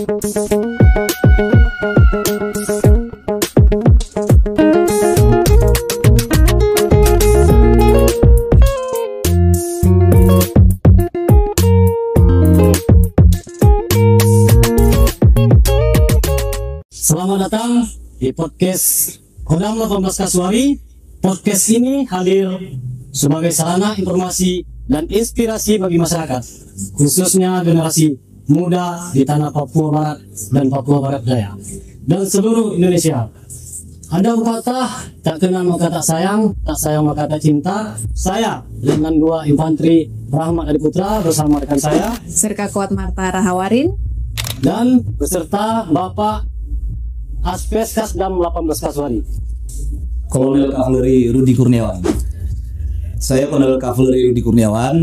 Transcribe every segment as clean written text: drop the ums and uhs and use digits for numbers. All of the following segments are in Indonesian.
Selamat datang di podcast Kodam 18 Kasuari. Podcast ini hadir sebagai sarana informasi dan inspirasi bagi masyarakat, khususnya generasi muda di tanah Papua Barat dan Papua Barat Daya dan seluruh Indonesia. Ada pepatah, tak kenal maka tak sayang maka tak cinta. Saya, Letnan 2 Infanteri Rahmat Adi Putra bersama rekan saya Serka Kuat Marta Rahawarin dan beserta Bapak Aspes Kasdam 18 Kasuari, Kolonel Kavaleri Rudi Kurniawan. Saya Kolonel Kavaleri Rudi Kurniawan,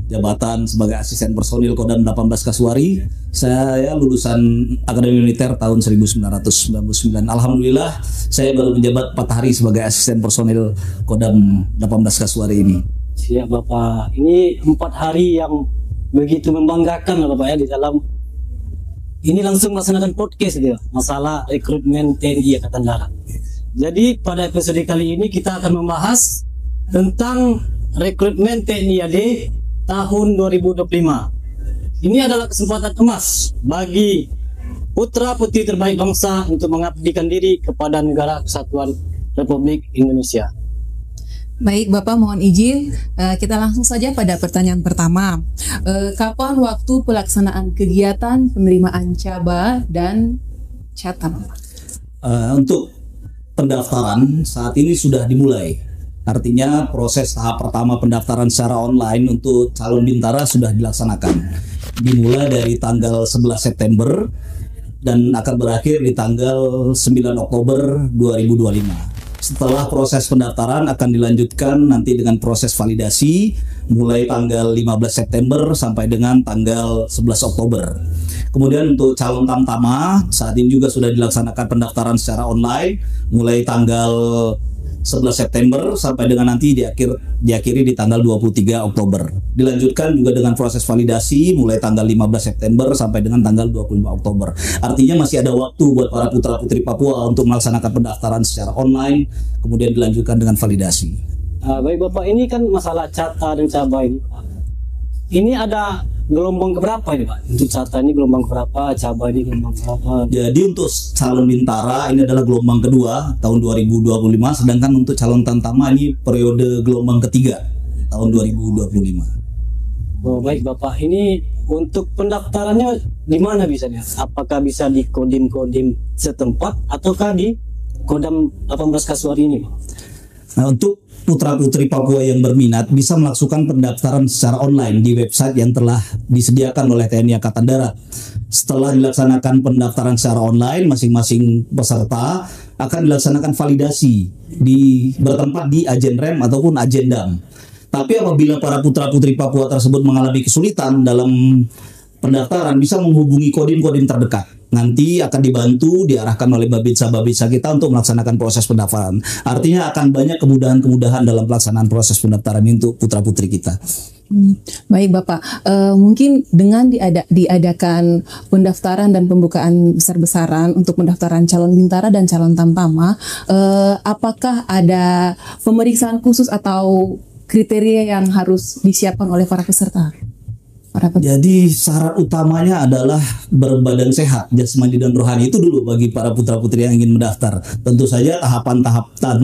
jabatan sebagai asisten personil Kodam 18 Kasuari. Saya lulusan Akademi Militer tahun 1999. Alhamdulillah, saya baru menjabat 4 hari sebagai asisten personil Kodam 18 Kasuari ini. Siap Bapak, ini 4 hari yang begitu membanggakan Bapak ya di dalam ini langsung melaksanakan podcast dia, masalah rekrutmen TNI Angkatan Darat. Jadi pada episode kali ini kita akan membahas tentang rekrutmen TNI AD tahun 2025. Ini adalah kesempatan emas bagi putra putri terbaik bangsa untuk mengabdikan diri kepada Negara Kesatuan Republik Indonesia. Baik Bapak, mohon izin kita langsung saja pada pertanyaan pertama. Kapan waktu pelaksanaan kegiatan penerimaan caba dan catam? Untuk pendaftaran saat ini sudah dimulai. Artinya proses tahap pertama pendaftaran secara online untuk calon bintara sudah dilaksanakan. Dimulai dari tanggal 11 September dan akan berakhir di tanggal 9 Oktober 2025. Setelah proses pendaftaran akan dilanjutkan nanti dengan proses validasi mulai tanggal 15 September sampai dengan tanggal 11 Oktober. Kemudian untuk calon tamtama saat ini juga sudah dilaksanakan pendaftaran secara online mulai tanggal 11 September sampai dengan nanti diakhiri di tanggal 23 Oktober. Dilanjutkan juga dengan proses validasi mulai tanggal 15 September sampai dengan tanggal 25 Oktober. Artinya masih ada waktu buat para putra-putri Papua untuk melaksanakan pendaftaran secara online, kemudian dilanjutkan dengan validasi. Baik Bapak, ini kan masalah cata dan caba ini. Ini ada gelombang keberapa ini Pak? Untuk cata ini gelombang keberapa, caba ini gelombang keberapa? Jadi untuk calon bintara ini adalah gelombang kedua tahun 2025, sedangkan untuk calon tamtama ini periode gelombang ketiga tahun 2025. Oh, baik Bapak, ini untuk pendaftarannya di mana bisanya? Apakah bisa di kodim-kodim setempat ataukah di Kodam 18 Kasuari ini Pak? Nah, untuk putra-putri Papua yang berminat bisa melakukan pendaftaran secara online di website yang telah disediakan oleh TNI Angkatan Darat. Setelah dilaksanakan pendaftaran secara online, masing-masing peserta akan dilaksanakan validasi bertempat di Agen Rem ataupun Agen Dam. Tapi apabila para putra-putri Papua tersebut mengalami kesulitan dalam pendaftaran, bisa menghubungi kodim-kodim terdekat. Nanti akan dibantu, diarahkan oleh babinsa kita untuk melaksanakan proses pendaftaran. Artinya akan banyak kemudahan-kemudahan dalam pelaksanaan proses pendaftaran ini untuk putra-putri kita. Baik Bapak, mungkin dengan diadakan pendaftaran dan pembukaan besar-besaran untuk pendaftaran calon bintara dan calon tamtama, apakah ada pemeriksaan khusus atau kriteria yang harus disiapkan oleh para peserta? Jadi syarat utamanya adalah berbadan sehat, jasmani dan rohani. Itu dulu bagi para putra-putri yang ingin mendaftar. Tentu saja tahapan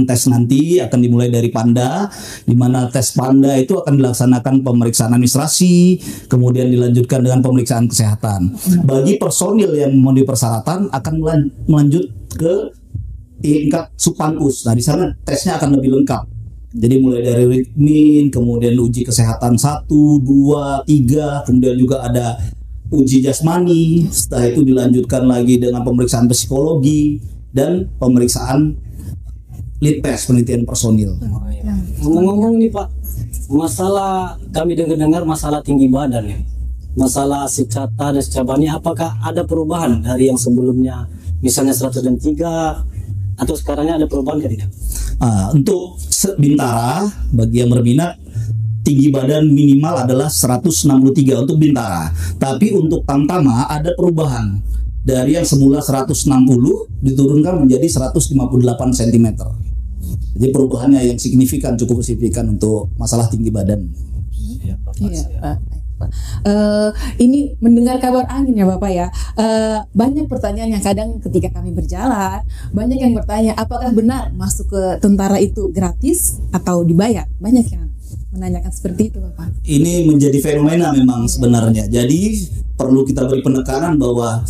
tes nanti akan dimulai dari Panda, di mana tes Panda itu akan dilaksanakan pemeriksaan administrasi, kemudian dilanjutkan dengan pemeriksaan kesehatan. Bagi personil yang memenuhi persyaratan akan melanjut ke tingkat Subpankus. Nah, di sana tesnya akan lebih lengkap. Jadi mulai dari ritmin, kemudian uji kesehatan 1, 2, 3, kemudian juga ada uji jasmani. Setelah itu dilanjutkan lagi dengan pemeriksaan psikologi dan pemeriksaan lead test, penelitian personil. Ngomong-ngomong nih Pak, masalah kami dengar masalah tinggi badan ya, masalah cata dan cabangnya, apakah ada perubahan dari yang sebelumnya, misalnya 103 atau sekarangnya ada perubahan tidak? Untuk bintara bagi yang berminat tinggi badan minimal adalah 163 untuk bintara. Tapi untuk tamtama ada perubahan. dari yang semula 160 diturunkan menjadi 158 cm. Jadi perubahannya yang signifikan, cukup signifikan untuk masalah tinggi badan. Iya, Pak. Ini mendengar kabar angin ya Bapak ya. Banyak pertanyaan yang kadang ketika kami berjalan, banyak yang bertanya apakah benar masuk ke tentara itu gratis atau dibayar? Banyak yang menanyakan seperti itu Bapak. Ini menjadi fenomena memang sebenarnya. Jadi perlu kita beri penekanan bahwa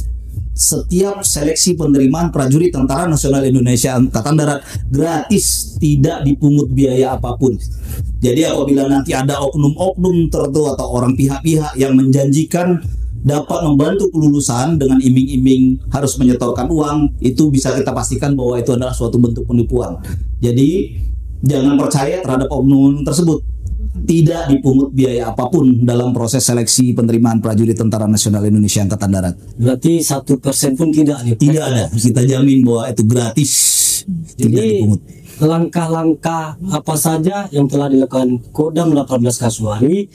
setiap seleksi penerimaan prajurit Tentara Nasional Indonesia Angkatan Darat gratis, tidak dipungut biaya apapun. Jadi apabila nanti ada oknum-oknum tertentu atau orang pihak-pihak yang menjanjikan dapat membantu kelulusan dengan iming-iming harus menyetorkan uang, itu bisa kita pastikan bahwa itu adalah suatu bentuk penipuan. Jadi jangan percaya terhadap oknum tersebut. Tidak dipungut biaya apapun dalam proses seleksi penerimaan prajurit Tentara Nasional Indonesia Angkatan Darat. Berarti 1% pun tidak nih. Tidak ada. Kita jamin bahwa itu gratis. Tidak Jadi dipungut. langkah-langkah apa saja yang telah dilakukan Kodam 18 Kasuari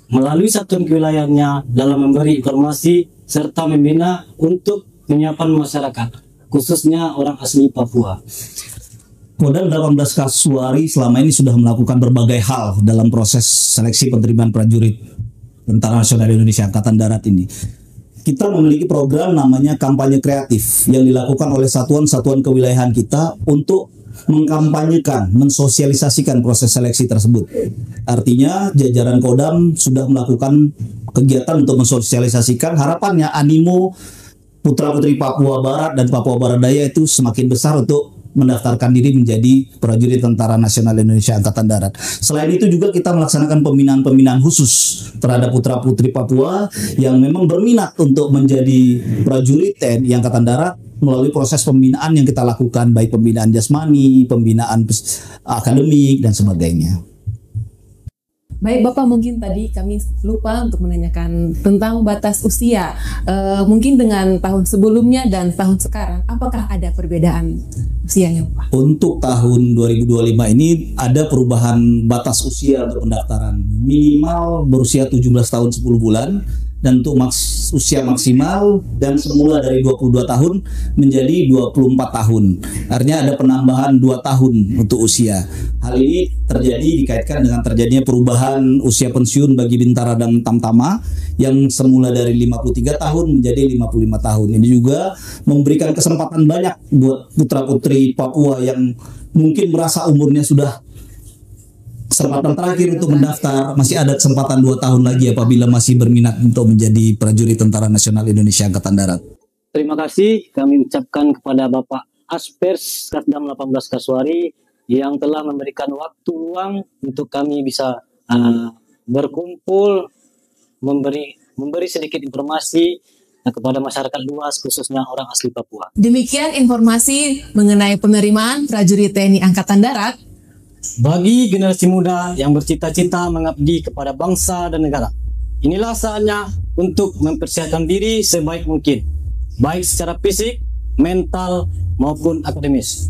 melalui satuan kewilayahannya dalam memberi informasi serta membina untuk penyiapan masyarakat, khususnya orang asli Papua. Kodam 18 Kasuari selama ini sudah melakukan berbagai hal dalam proses seleksi penerimaan prajurit Tentara Nasional Indonesia Angkatan Darat ini. Kita memiliki program namanya kampanye kreatif yang dilakukan oleh satuan-satuan kewilayahan kita untuk mengkampanyekan, mensosialisasikan proses seleksi tersebut. Artinya jajaran Kodam sudah melakukan kegiatan untuk mensosialisasikan, harapannya animo putra-putri Papua Barat dan Papua Barat Daya itu semakin besar untuk mendaftarkan diri menjadi prajurit Tentara Nasional Indonesia Angkatan Darat. Selain itu juga kita melaksanakan pembinaan-pembinaan khusus terhadap putra-putri Papua yang memang berminat untuk menjadi prajurit TNI Angkatan Darat melalui proses pembinaan yang kita lakukan, baik pembinaan jasmani, pembinaan akademik, dan sebagainya. Baik Bapak, mungkin tadi kami lupa untuk menanyakan tentang batas usia. Mungkin dengan tahun sebelumnya dan tahun sekarang, apakah ada perbedaan usianya Bapak? Untuk tahun 2025 ini ada perubahan batas usia untuk pendaftaran. Minimal berusia 17 tahun 10 bulan dan untuk usia maksimal dan semula dari 22 tahun menjadi 24 tahun. Artinya ada penambahan 2 tahun untuk usia. Hal ini terjadi dikaitkan dengan terjadinya perubahan usia pensiun bagi Bintara dan Tamtama yang semula dari 53 tahun menjadi 55 tahun. Ini juga memberikan kesempatan banyak buat putra-putri Papua yang mungkin merasa umurnya sudah kesempatan terakhir untuk mendaftar, masih ada kesempatan 2 tahun lagi apabila masih berminat untuk menjadi prajurit Tentara Nasional Indonesia Angkatan Darat. Terima kasih kami ucapkan kepada Bapak Aspers Kodam 18 Kasuari yang telah memberikan waktu luang untuk kami bisa berkumpul, memberi sedikit informasi kepada masyarakat luas, khususnya orang asli Papua. Demikian informasi mengenai penerimaan prajurit TNI Angkatan Darat. Bagi generasi muda yang bercita-cita mengabdi kepada bangsa dan negara, inilah saatnya untuk mempersiapkan diri sebaik mungkin, baik secara fisik, mental, maupun akademis.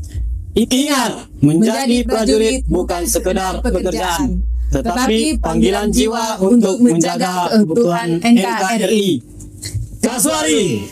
Ingat, menjadi prajurit bukan sekedar pekerjaan, tetapi panggilan jiwa untuk menjaga kebutuhan NKRI. Kasuari!